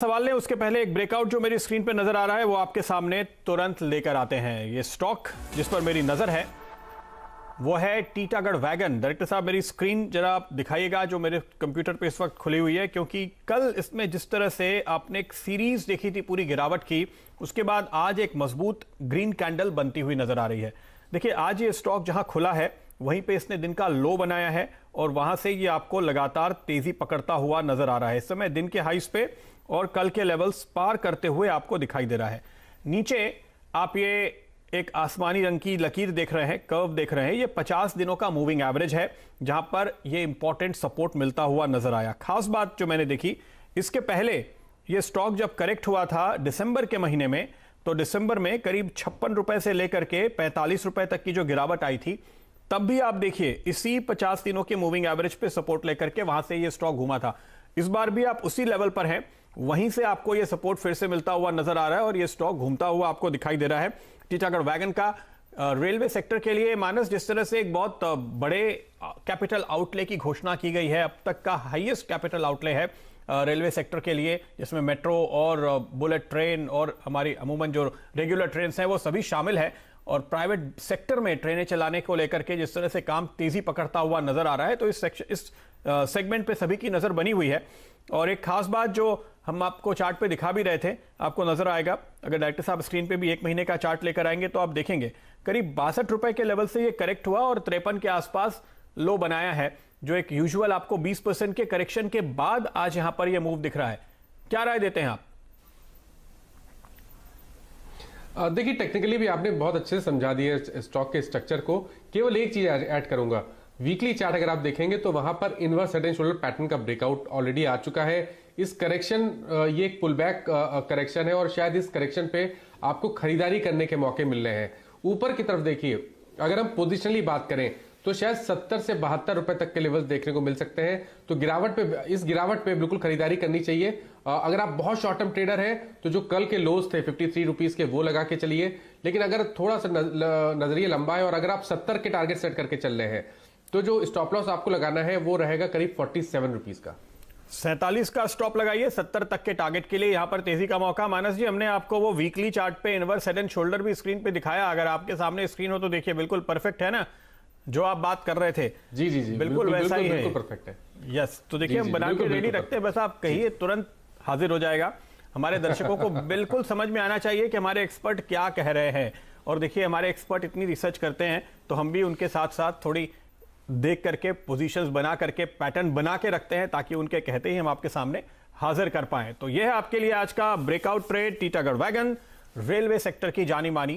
सवाल लें उसके पहले एक ब्रेकआउट जो मेरी स्क्रीन पर नजर आ रहा है वो आपके सामने तुरंत लेकर आते हैं। ये स्टॉक जिस पर मेरी नजर है वो है टीटागढ़ वैगन। डायरेक्टर साहब मेरी स्क्रीन जरा आप दिखाइएगा जो मेरे कंप्यूटर पे इस वक्त खुली हुई है, क्योंकि कल इसमें जिस तरह से आपने एक सीरीज देखी थी पूरी गिरावट की, उसके बाद आज एक मजबूत ग्रीन कैंडल बनती हुई नजर आ रही है। देखिए आज ये स्टॉक जहां खुला है वहीं पे इसने दिन का लो बनाया है और वहां से ये आपको लगातार तेजी पकड़ता हुआ नजर आ रहा है। इस समय दिन के हाईस पे और कल के लेवल्स पार करते हुए आपको दिखाई दे रहा है। नीचे आप ये एक आसमानी रंग की लकीर देख रहे हैं, कर्व देख रहे हैं, ये 50 दिनों का मूविंग एवरेज है जहां पर ये इंपॉर्टेंट सपोर्ट मिलता हुआ नजर आया। खास बात जो मैंने देखी, इसके पहले ये स्टॉक जब करेक्ट हुआ था दिसंबर के महीने में, तो दिसंबर में करीब 56 रुपए से लेकर के 45 रुपए तक की जो गिरावट आई थी, तब भी आप देखिए इसी 50 दिनों के मूविंग एवरेज पे सपोर्ट लेकर के वहां से ये स्टॉक घूमा था। इस बार भी आप उसी लेवल पर हैं, वहीं से आपको ये सपोर्ट फिर से मिलता हुआ नजर आ रहा है और ये स्टॉक घूमता हुआ आपको दिखाई दे रहा है। टीटागढ़ वैगन का रेलवे सेक्टर के लिए मानस जिस तरह से एक बहुत बड़े कैपिटल आउटले की घोषणा की गई है, अब तक का हाईएस्ट कैपिटल आउटले है रेलवे सेक्टर के लिए, जिसमें मेट्रो और बुलेट ट्रेन और हमारी अमूमन जो रेगुलर ट्रेन हैं वो सभी शामिल है। और प्राइवेट सेक्टर में ट्रेनें चलाने को लेकर के जिस तरह से काम तेजी पकड़ता हुआ नजर आ रहा है, तो इस सेगमेंट पे सभी की नजर बनी हुई है। और एक खास बात जो हम आपको चार्ट पे दिखा भी रहे थे, आपको नजर आएगा, अगर डायरेक्टर साहब स्क्रीन पे भी एक महीने का चार्ट लेकर आएंगे तो आप देखेंगे करीब 62 रुपए के लेवल से ये करेक्ट हुआ और 53 के आसपास लो बनाया है, जो एक यूजुअल आपको 20% के करेक्शन के बाद आज यहां पर ये मूव दिख रहा है। क्या राय देते हैं आप? देखिए टेक्निकली भी आपने बहुत अच्छे से समझा दिया स्टॉक के स्ट्रक्चर को। केवल एक चीज ऐड करूंगा, वीकली चार्ट अगर आप देखेंगे तो वहां पर inverse head and shoulder pattern का ब्रेकआउट ऑलरेडी आ चुका है। इस करेक्शन ये एक पुल बैक करेक्शन है और शायद इस करेक्शन पे आपको खरीदारी करने के मौके मिल रहे हैं। ऊपर की तरफ देखिए, अगर हम पोजिशनली बात करें तो शायद 70 से 72 रुपए तक के लेवल्स देखने को मिल सकते हैं। तो इस गिरावट पे बिल्कुल खरीदारी करनी चाहिए। अगर आप बहुत शॉर्ट टर्म ट्रेडर हैं तो जो कल के लोज थे 53 रुपीज के वो लगा के चलिए, लेकिन अगर थोड़ा सा नजरिया लंबा है और अगर आप 70 के टारगेट सेट करके चल रहे हैं तो जो स्टॉप लॉस आपको लगाना है वो रहेगा करीब 47 रुपीज का। 47 का स्टॉप लगाइए 70 तक के टारगेट के लिए, यहां पर तेजी का मौका। मानस जी, हमने आपको वो वीकली चार्ट पे इनवर्स हेड एंड शोल्डर भी स्क्रीन पे दिखाया, अगर आपके सामने स्क्रीन हो तो देखिए बिल्कुल परफेक्ट है ना, जो आप बात कर रहे थे। जी जी जी बिल्कुल वैसा ही है, बिल्कुल परफेक्ट है। यस, तो देखिए हम बना के रेडी रखते हैं, बस आप कहिए तुरंत हाजिर हो जाएगा। हमारे दर्शकों को बिल्कुल समझ में आना चाहिए कि हमारे एक्सपर्ट क्या कह रहे हैं, और देखिए हमारे एक्सपर्ट इतनी रिसर्च करते हैं तो हम भी उनके साथ साथ थोड़ी देख करके पोजीशंस बना करके पैटर्न बना के रखते हैं ताकि उनके कहते ही हम आपके सामने हाजिर कर पाएं। तो यह है आपके लिए आज का breakout trade, Titagarh wagon, railway sector की जानी मानी